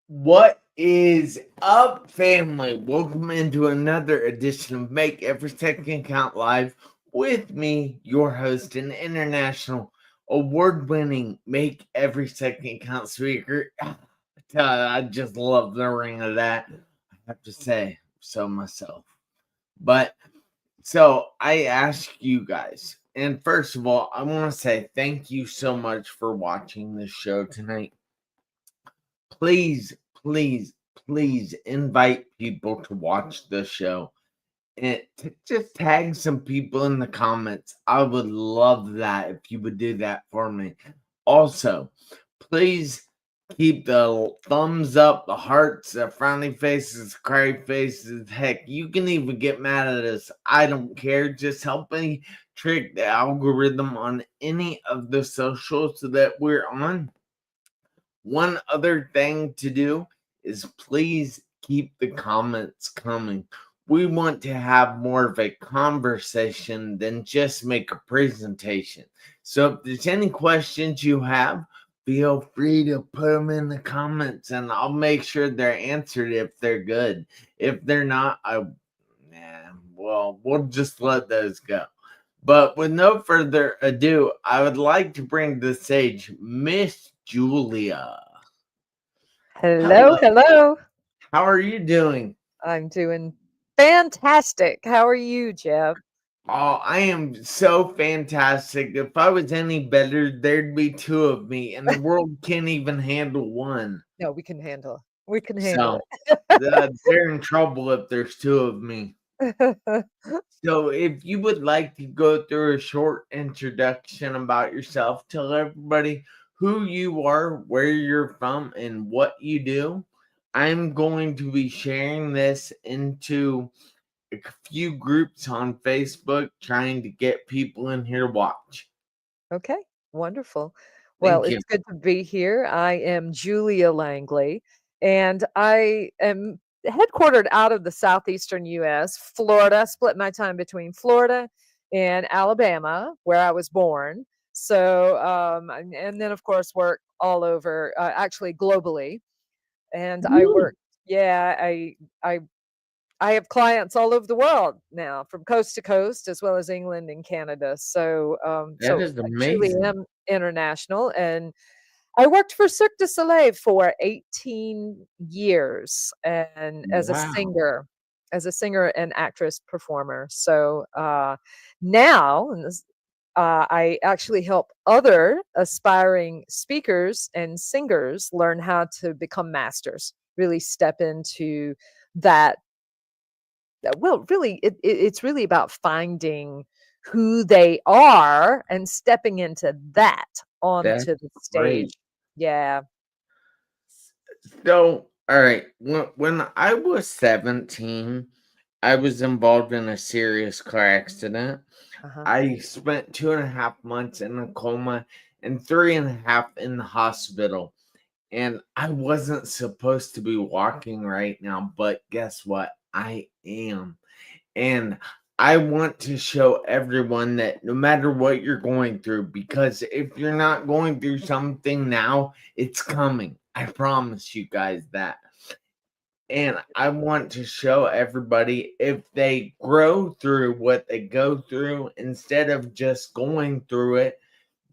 What is up, family? Welcome into another edition of Make Every Second Count Live with me, your host and international award-winning Make Every Second Count speaker. I just love the ring of that. I have to say so myself. But so I ask you guys, and first of all, I want to say thank you so much for watching this show tonight. Please, please, please invite people to watch the show and just tag some people in the comments. I would love that if you would do that for me. Also, please keep the thumbs up, the hearts, the frowny faces, cry faces. Heck, you can even get mad at us. I don't care. Just help me trick the algorithm on any of the socials that we're on. One other thing to do is please keep the comments coming. We want to have more of a conversation than just make a presentation. So if there's any questions you have, feel free to put them in the comments and I'll make sure they're answered if they're good. If they're not, we'll just let those go. But with no further ado, I would like to bring to the stage Miss Julia. Hello, Hello. hello. How are you doing? I'm doing fantastic. How are you, Jeff? Oh, I am so fantastic. If I was any better, there'd be two of me, and the world can't even handle one. No, we can handle So they're in trouble if there's two of me. it. So if you would like to go through a short introduction about yourself, tell everybody who you are, where you're from, and what you do. I'm going to be sharing this into a few groups on Facebook trying to get people in here to watch. Okay, wonderful. Well, Thank you. it's good to be here. I am Julia Langley, and I am headquartered out of the southeastern US, Florida. Split my time between Florida and Alabama, where I was born. So, and then of course work all over, actually globally. And I Woo! work, yeah, I I have clients all over the world now, from coast to coast, as well as England and Canada. So, That so is I truly amazing. am international. And I worked for Cirque du Soleil for 18 years, and Wow. as a singer and actress performer. So now, I actually help other aspiring speakers and singers learn how to become masters. Really step into that. Well, really, it's really about finding who they are and stepping into that That's onto the great. stage. Yeah. So, all right. When I was 17, I was involved in a serious car accident. Uh-huh. I spent 2.5 months in a coma and 3.5 in the hospital. And I wasn't supposed to be walking right now, but guess what? I am. And I want to show everyone that no matter what you're going through, because if you're not going through something now, it's coming. I promise you guys that. And I want to show everybody if they grow through what they go through instead of just going through it,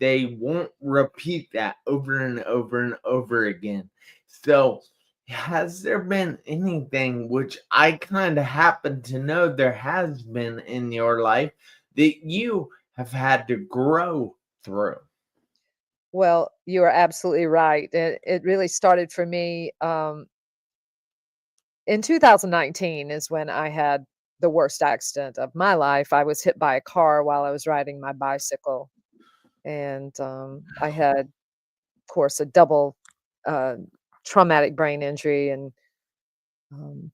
they won't repeat that over and over and over again. So, has there been anything which I kind of happen to know there has been in your life that you have had to grow through? Well, you are absolutely right. It really started for me in 2019 is when I had the worst accident of my life. I was hit by a car while I was riding my bicycle, and I had, of course, a double uh, traumatic brain injury and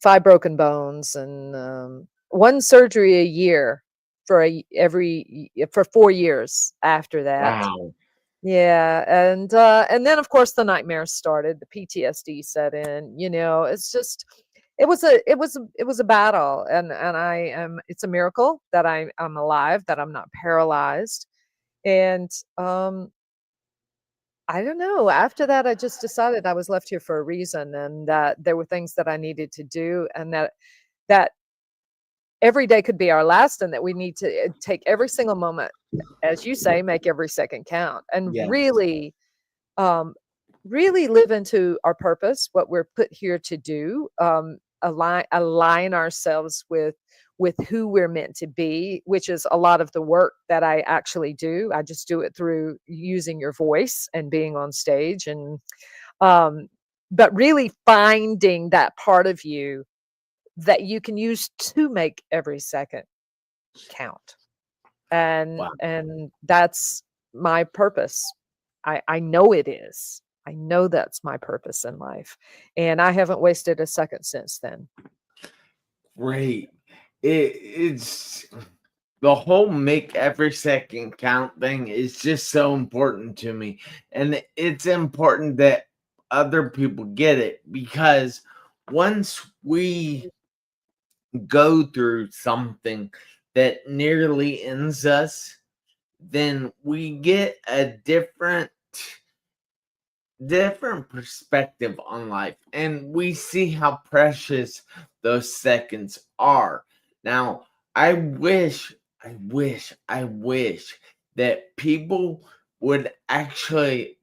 5 broken bones and, 1 surgery a year for for 4 years after that. Wow. Yeah, and then, of course, the nightmares started, the PTSD set in, it's just it was a battle, and I am it's a miracle that I'm alive, that I'm not paralyzed, and, um I don't know. After that, I just decided I was left here for a reason, and that there were things that I needed to do, and that every day could be our last, and that we need to take every single moment, as you say, make every second count, and Yes. um, really live into our purpose, what we're put here to do, align ourselves with who we're meant to be, which is a lot of the work that I actually do. I just do it through using your voice and being on stage, and um, but really finding that part of you that you can use to make every second count. Wow. And that's my purpose. I know it is. I know that's my purpose in life, and I haven't wasted a second since then. Great. It's the whole make every second count thing is just so important to me. And it's important that other people get it, because once we go through something that nearly ends us, then we get a different perspective on life, and we see how precious those seconds are. Now, I wish that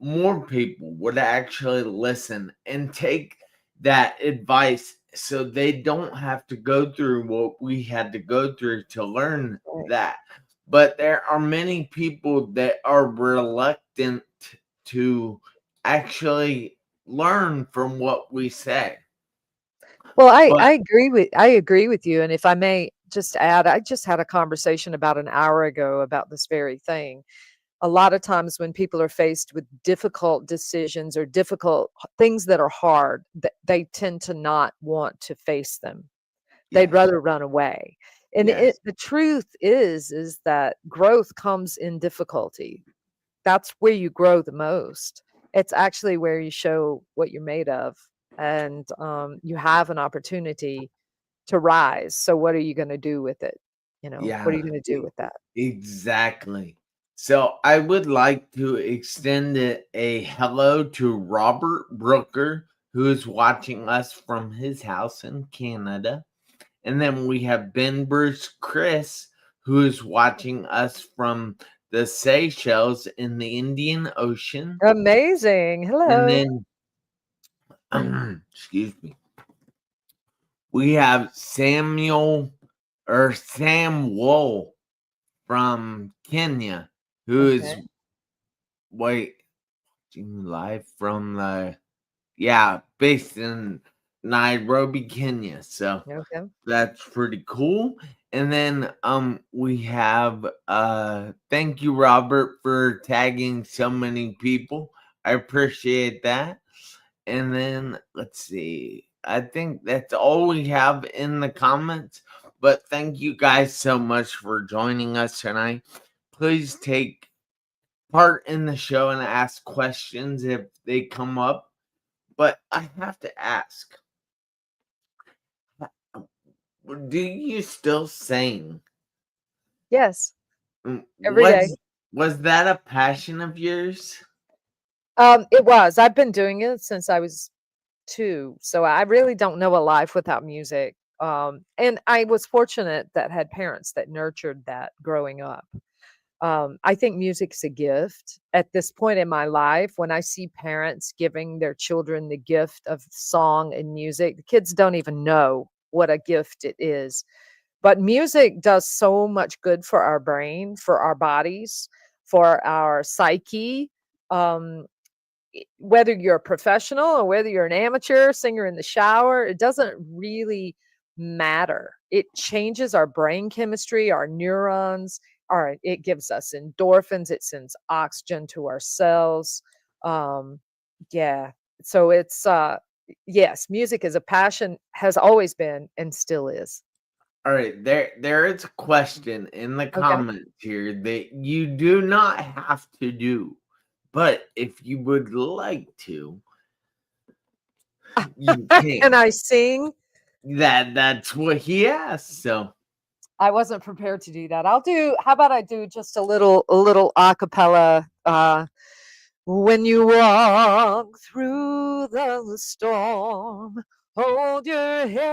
more people would actually listen and take that advice, so they don't have to go through what we had to go through to learn Right. that. But there are many people that are reluctant to actually learn from what we say. Well, I But I agree with I agree with you, and if I may just add, I just had a conversation about an hour ago about this very thing. A lot of times when people are faced with difficult decisions or difficult things that are hard, they tend to not want to face them. They'd yes, rather run away. And yes, the truth is that growth comes in difficulty. That's where you grow the most. It's actually where you show what you're made of, and you have an opportunity to rise. So what are you going to do with it? What are yeah, you going to do with that? exactly. So I would like to extend a hello to Robert Brooker, who is watching us from his house in Canada. And then we have Ben Bruce Chris, who is watching us from the Seychelles in the Indian Ocean. Amazing. And Hello. then, excuse me, we have Samuel from Kenya, who Okay. is wait live from based in Nairobi, Kenya. So Okay. that's pretty cool. And then we have thank you, Robert, for tagging so many people. I appreciate that. And then let's see. I think that's all we have in the comments. But thank you guys so much for joining us tonight. Please take part in the show and ask questions if they come up. But I have to ask, do you still sing? Yes. Every day. Was that a passion of yours? It was. I've been doing it since I was 2, so I really don't know a life without music. And I was fortunate that had parents that nurtured that growing up. I think music's a gift. At this point in my life, when I see parents giving their children the gift of song and music, the kids don't even know what a gift it is. But music does so much good for our brain, for our bodies, for our psyche. Um, Whether you're a professional or whether you're an amateur singer in the shower, it doesn't really matter. It changes our brain chemistry, our neurons, it gives us endorphins, it sends oxygen to our cells. Um, yeah. So yes, music is a passion, has always been and still is. All right, there is a question in the Okay. comments here that you do not have to do, but if you would like to, you Can can. I sing? That's what he asked. So I wasn't prepared to do that. How about I do just a little acapella When you walk through the storm, hold your head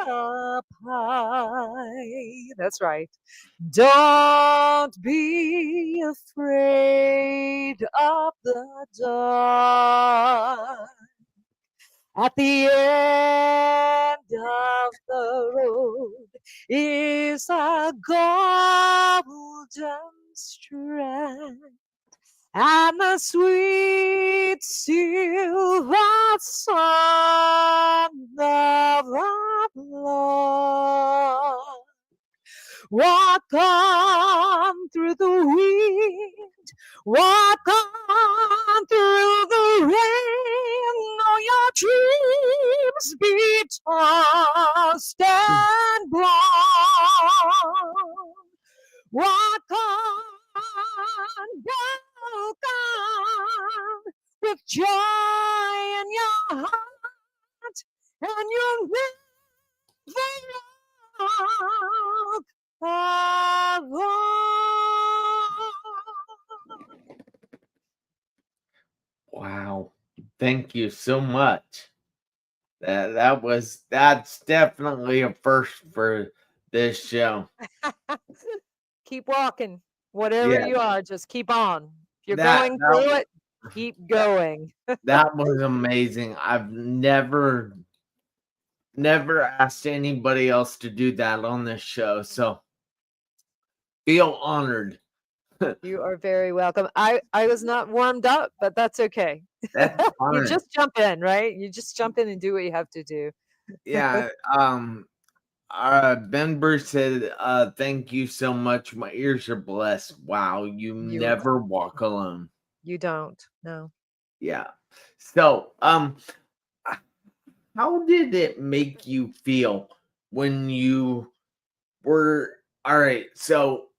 up high. That's right. Don't be afraid of the dark. At the end of the road is a golden strand and the sweet silver song of love. Walk on through the wind, walk on through the rain. Know your dreams be tossed and blown. Walk on, walk on, with joy in your heart, and you'll never walk alone. Wow. Thank you so much. That's definitely a first for this show. Keep walking. Whatever Yeah, you are, just keep on. If you're that going that through it, keep going. that was amazing. I've never asked anybody else to do that on this show, so feel honored. You are very welcome. I was not warmed up, but that's okay. That's You fine. just jump in, right? You just jump in and do what you have to do. Yeah. Ben Bruce said, "Thank you so much. My ears are blessed. Wow, you You never walk alone." you don't. No. Yeah. So, how did it make you feel when you were all right? So,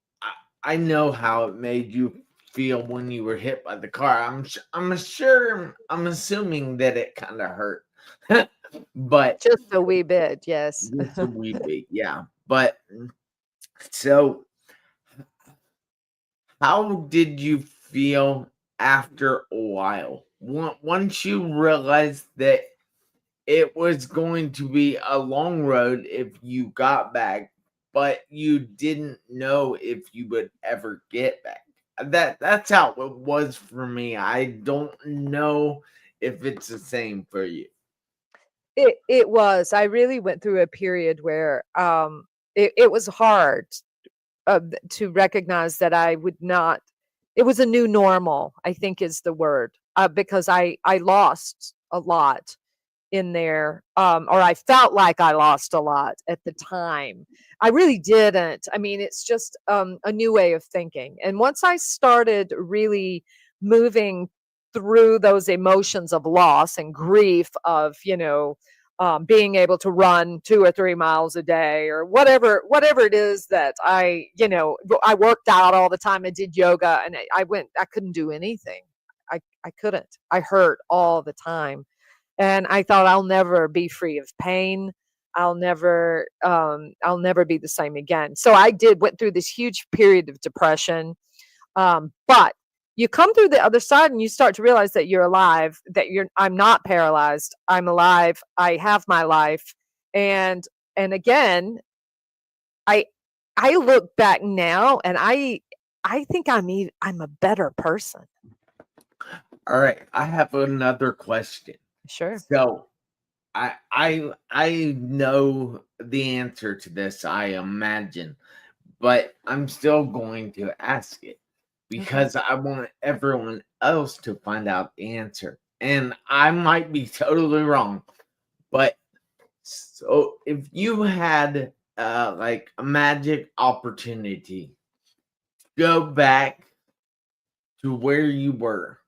I know how it made you feel when you were hit by the car. I'm assuming that it kind of hurt, but Just a wee bit, yes. just a wee bit, yeah. But so, how did you feel after a while? Once you realized that it was going to be a long road if you got back, but you didn't know if you would ever get back. That's how it was for me. I don't know if it's the same for you. It was. I really went through a period where it was hard to recognize that I would not. It was a new normal, I think is the word, because I lost a lot in there, or I felt like I lost a lot at the time. I really didn't. I mean, it's just a new way of thinking. And once I started really moving through those emotions of loss and grief, of being able to run 2 or 3 miles a day, or whatever it is that I worked out all the time. I did yoga, and I couldn't do anything. I couldn't. I hurt all the time. And I thought, I'll never be free of pain. I'll never be the same again. So I went through this huge period of depression. But you come through the other side and you start to realize that you're alive, I'm not paralyzed. I'm alive. I have my life. And again, I I look back now, and I think I'm a better person. All right, I have another question. Sure. So, I know the answer to this, I imagine, but I'm still going to ask it Okay. because I want everyone else to find out the answer. And I might be totally wrong, but so if you had like a magic opportunity, go back to where you were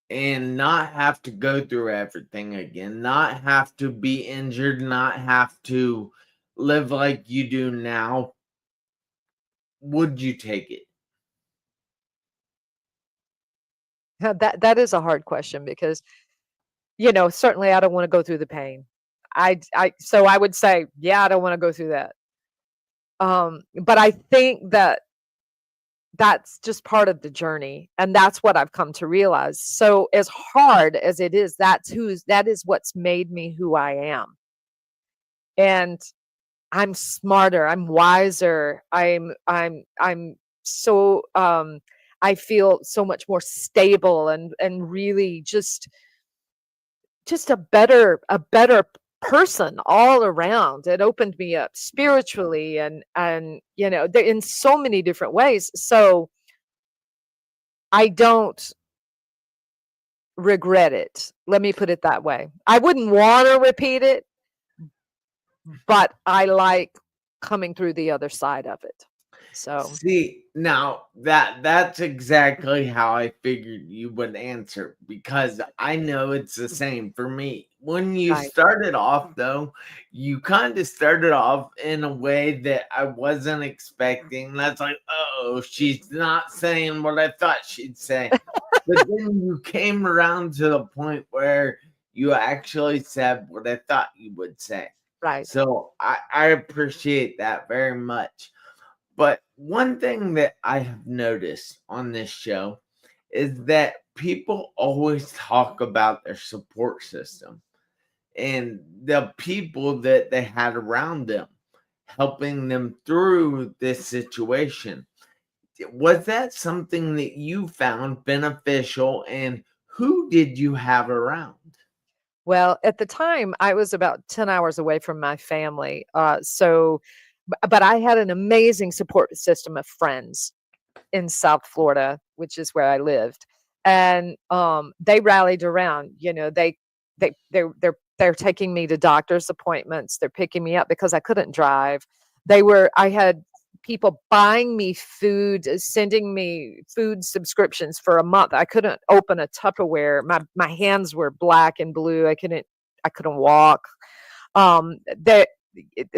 and not have to go through everything again, not have to be injured, not have to live like you do now, would you take it? That is a hard question because, certainly I don't want to go through the pain. So I would say, yeah, I don't want to go through that. But I think that that's just part of the journey, and that's what I've come to realize. So as hard as it is, that is what's made me who I am. And I'm smarter, I'm wiser, I'm so I feel so much more stable and really just a better person all around. It opened me up spiritually and in so many different ways. So I don't regret it. Let me put it that way. I wouldn't want to repeat it, but I like coming through the other side of it. So, See, now that's exactly how I figured you would answer, because I know it's the same for me. When you right. started off though, you kind of started off in a way that I wasn't expecting. That's like, oh, she's not saying what I thought she'd say. But then you came around to the point where you actually said what I thought you would say. Right. So I appreciate that very much. But one thing that I have noticed on this show is that people always talk about their support system and the people that they had around them, helping them through this situation. Was that something that you found beneficial, and who did you have around? Well, at the time, I was about 10 hours away from my family. But I had an amazing support system of friends in South Florida, which is where I lived. And they rallied around. They're taking me to doctor's appointments. They're picking me up because I couldn't drive. I had people buying me food, sending me food subscriptions for a month. I couldn't open a Tupperware. My hands were black and blue. I couldn't walk. That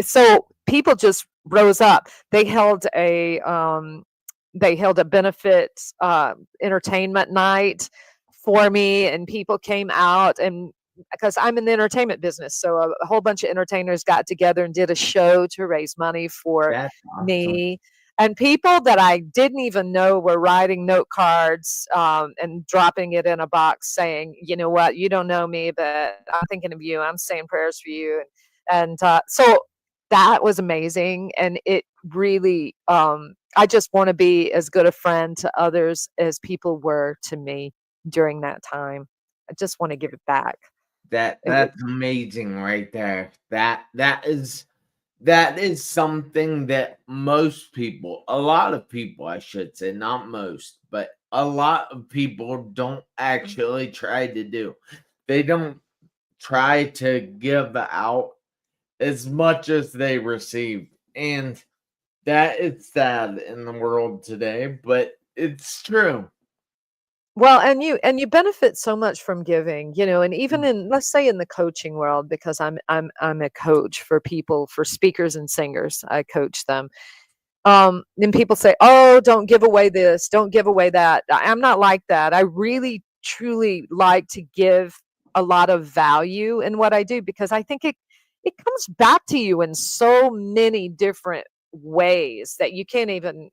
So people just rose up. They held a benefit entertainment night for me, and people came out, and because I'm in the entertainment business, so a whole bunch of entertainers got together and did a show to raise money for That's awesome. me. And people that I didn't even know were writing note cards and dropping it in a box saying, you know what, you don't know me, but I'm thinking of you. I'm saying prayers for you. And so that was amazing. And it really, I just want to be as good a friend to others as people were to me during that time. I just want to give it back. It was That's amazing right there. That is something that most people, a lot of people, I should say, not most, but a lot of people don't actually try to do. They don't try to give out as much as they receive. And that is sad in the world today, but it's true. Well, and you benefit so much from giving, and even in, let's say, in the coaching world, because I'm a coach for people, for speakers and singers. I coach them. Then people say, "Oh, don't give away this, don't give away that." I'm not like that. I really truly like to give a lot of value in what I do, because I think it comes back to you in so many different ways that you can't even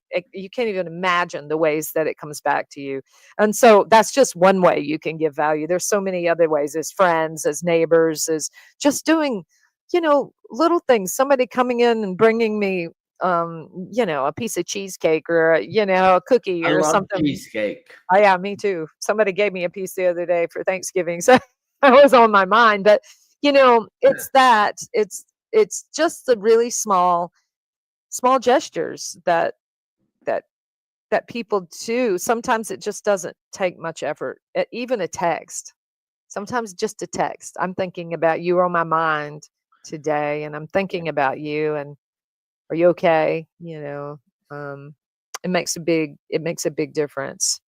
imagine the ways that it comes back to you. And so that's just one way you can give value. There's so many other ways, as friends, as neighbors, as just doing little things. Somebody coming in and bringing me a piece of cheesecake, or a cookie I or love something. cheesecake. Oh, yeah, me too. Somebody gave me a piece the other day for Thanksgiving, so that was on my mind. But it's just the really small gestures that that people do. Sometimes it just doesn't take much effort. Even a text. Sometimes just a text. I'm thinking about you, on my mind today, and I'm thinking about you, and are you okay? Um, it makes a big difference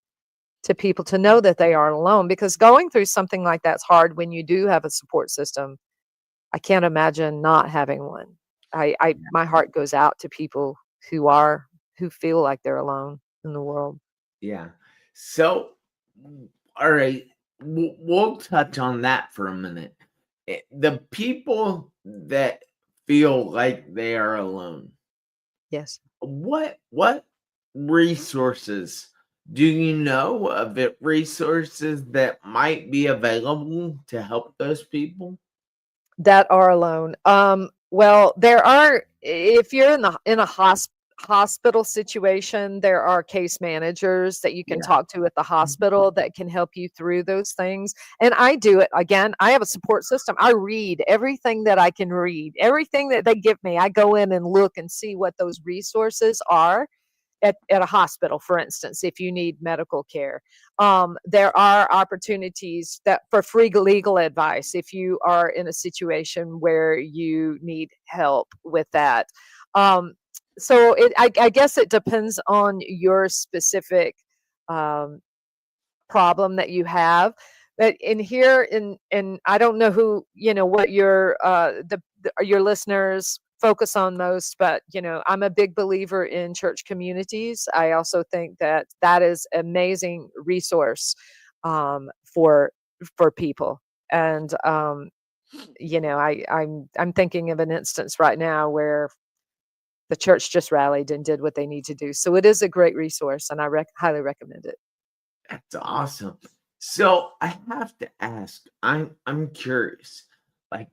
to people to know that they aren't alone, because going through something like that's hard when you do have a support system. I can't imagine not having one. My heart goes out to people who feel like they're alone in the world. Yeah. So, all right, we'll touch on that for a minute. The people that feel like they are alone, Yes. what resources. Do you know of it resources that might be available to help those people? that are alone. Well, there are, if you're in a hospital situation, there are case managers that you can Yeah. talk to at the hospital that can help you through those things. And I do it again. I have a support system. I read everything that I can read, everything that they give me. I go in and look and see what those resources are at a hospital, for instance, if you need medical care. There are opportunities that for free legal advice if you are in a situation where you need help with that. Um, so I guess it depends on your specific um, problem that you have. But in here, in I don't know who what your your listeners focus on most, but I'm a big believer in church communities. I also think that that is amazing resource for people. And I'm thinking of an instance right now where the church just rallied and did what they need to do. So it is a great resource, and I highly recommend it. That's awesome. So I have to ask, I'm curious, like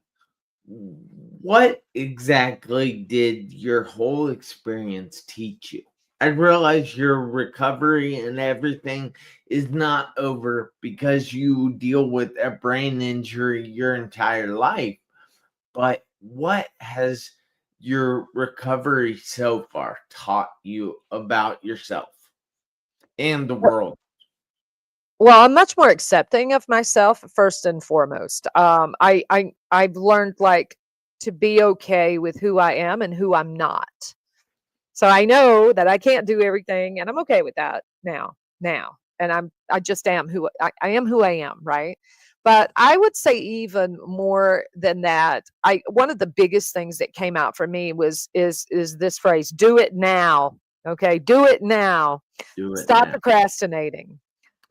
what exactly did your whole experience teach you? I realize your recovery and everything is not over because you deal with a brain injury your entire life, but what has your recovery so far taught you about yourself and the world? Well, I'm much more accepting of myself first and foremost. I've learned like to be okay with who I am and who I'm not. So I know that I can't do everything, and I'm okay with that now. And I just am I am who I am, right? But I would say even more than that, I one of the biggest things that came out for me is this phrase, do it now. Okay, do it now. Do it Stop now. procrastinating.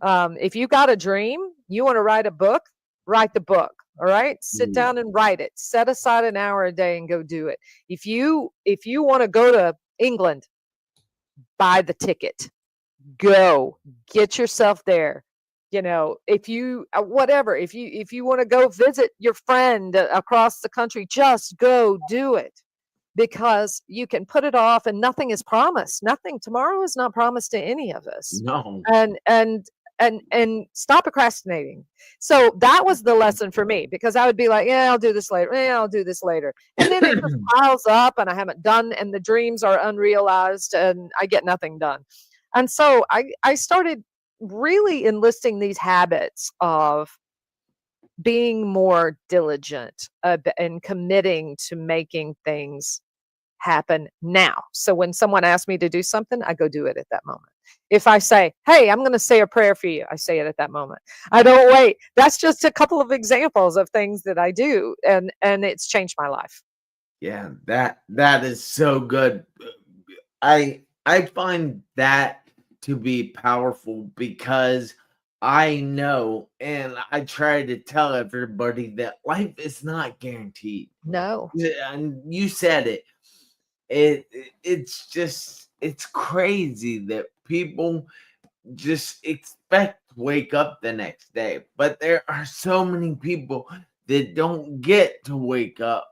If you got a dream, you want to write a book, write the book. All right. Sit Mm, down and write it. Set aside an hour a day and go do it. If you want to go to England, buy the ticket. Go. Get yourself there. If you whatever, if you want to go visit your friend across the country, just go do it, because you can put it off and nothing is promised. Nothing tomorrow is not promised to any of us. no. And stop procrastinating. So that was the lesson for me, because I would be like, yeah, I'll do this later. Yeah, I'll do this later. And then it just piles up and I haven't done, and the dreams are unrealized and I get nothing done. And so I started really enlisting these habits of being more diligent and committing to making things happen now. So when someone asks me to do something, I go do it at that moment. If I say, "Hey, I'm going to say a prayer for you," I say it at that moment. I don't wait. That's just a couple of examples of things that I do, and it's changed my life. Yeah, that is so good. I find that to be powerful because I know and I try to tell everybody that life is not guaranteed. No. Yeah, and you said it. It's just it's crazy that people just expect to wake up the next day, but there are so many people that don't get to wake up.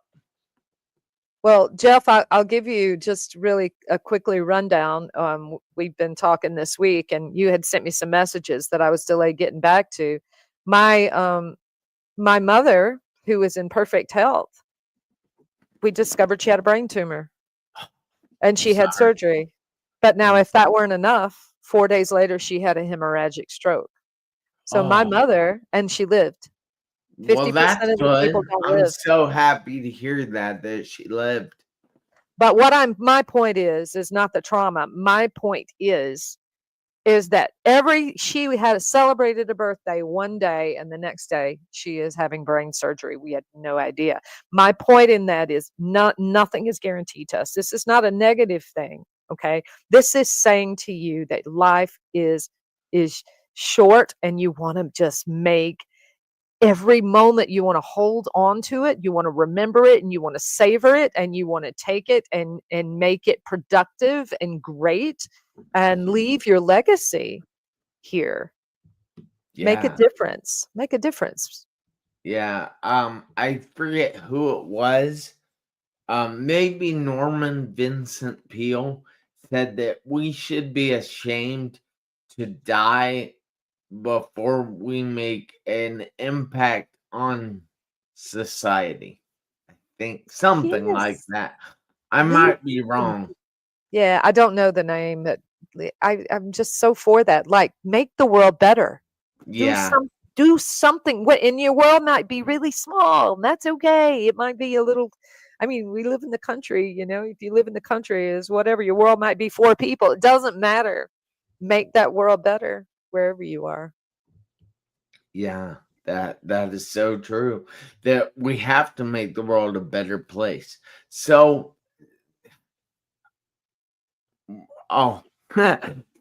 Well, Jeff, I'll give you just really a quickly rundown. We've been talking this week, and you had sent me some messages that I was delayed getting back to. My mother, who is in perfect health, we discovered she had a brain tumor and she had Sorry. surgery. But now, Mm. if that weren't enough, 4 days later, she had a hemorrhagic stroke. So my Oh, mother, and she lived. well, that's 50% of the people good. don't I'm live. so happy to hear that she lived. But my point is not the trauma. My point is that she had celebrated a birthday one day and the next day she is having brain surgery. We had no idea. My point in that is nothing is guaranteed to us. This is not a negative thing. Okay. This is saying to you that life is short and you want to just make every moment you want to hold on to it, you want to remember it, and you want to savor it, and you want to take it and make it productive and great and leave your legacy here. Make a Yeah. difference. Make a difference. Yeah. I forget who it was. Maybe Norman Vincent Peale said that we should be ashamed to die before we make an impact on society. I think something like Yes. that. I Leave might be wrong. Yeah, I don't know the name that I'm just so for that. Like, make the world better. Do Yeah. some do something. What in your world might be really small. And that's okay. It might be a little I mean, we live in the country, if you live in the country is whatever your world might be 4 people. It doesn't matter. Make that world better wherever you are. Yeah. That is so true. That we have to make the world a better place. So, oh,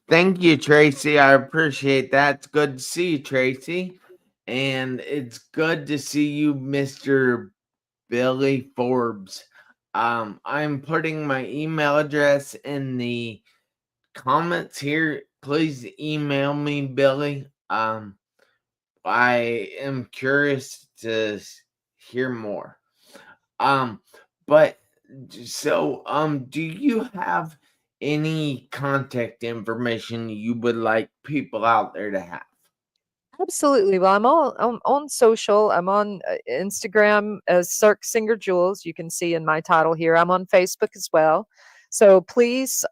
thank you, Tracy. I appreciate that. It's good to see you, Tracy. And it's good to see you, Mr. Billy Forbes. I'm putting my email address in the comments here. Please email me, Billy. I am curious to hear more. But so do you have any contact information you would like people out there to have? Absolutely. Well, I'm on social. I'm on Instagram as Cirque Singer Jules. You can see in my title here. I'm on Facebook as well. So please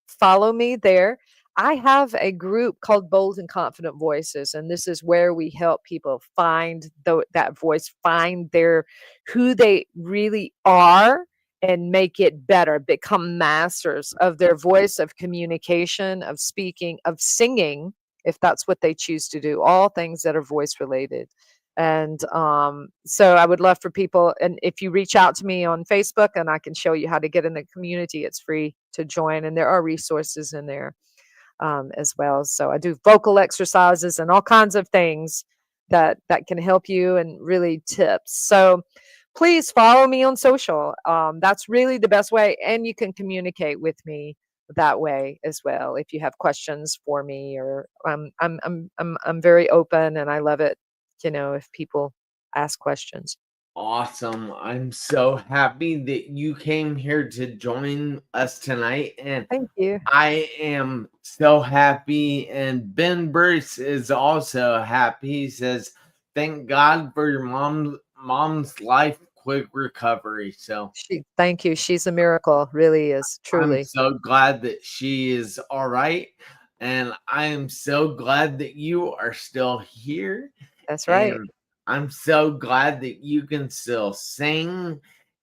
follow me there. I have a group called Bold and Confident Voices, and this is where we help people find that voice, find their who they really are, and make it better. Become masters of their voice, of communication, of speaking, of singing if that's what they choose to do, all things that are voice related. And so I would love for people, and if you reach out to me on Facebook and I can show you how to get in the community, it's free to join. And there are resources in there as well. So I do vocal exercises and all kinds of things that can help you and really tips. So please follow me on social. That's really the best way, and you can communicate with me that way as well if you have questions for me. Or I'm very open, and I love it. If people ask questions. Awesome. I'm so happy that you came here to join us tonight. And Thank you. I am so happy. And Ben Bruce is also happy. He says, thank God for your mom's life, quick recovery. So Thank you. She's a miracle, really is, I'm truly. so glad that she is all right. And I am so glad that you are still here. That's right. And I'm so glad that you can still sing.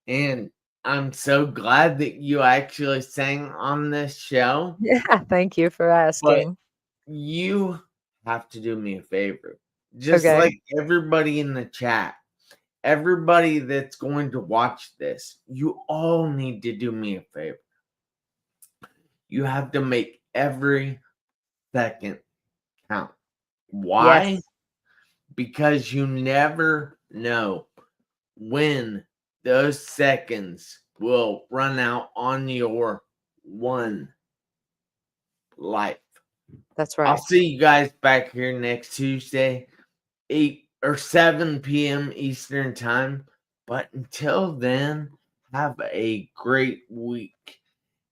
And I'm so glad that you actually sang on this show. Yeah, thank you for But asking. you have to do me a favor. Just Okay. like everybody in the chat, everybody that's going to watch this, you all need to do me a favor. You have to make every second count. Why? Yes. Because you never know when those seconds will run out on your one life. That's I'll right. see you guys back here next Tuesday, 8 or 7 p.m. Eastern Time. But until then, have a great week.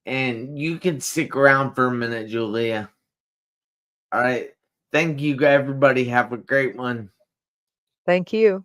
And you can stick around for a minute, Julia. All right. Thank you, everybody. Have a great one. Thank you.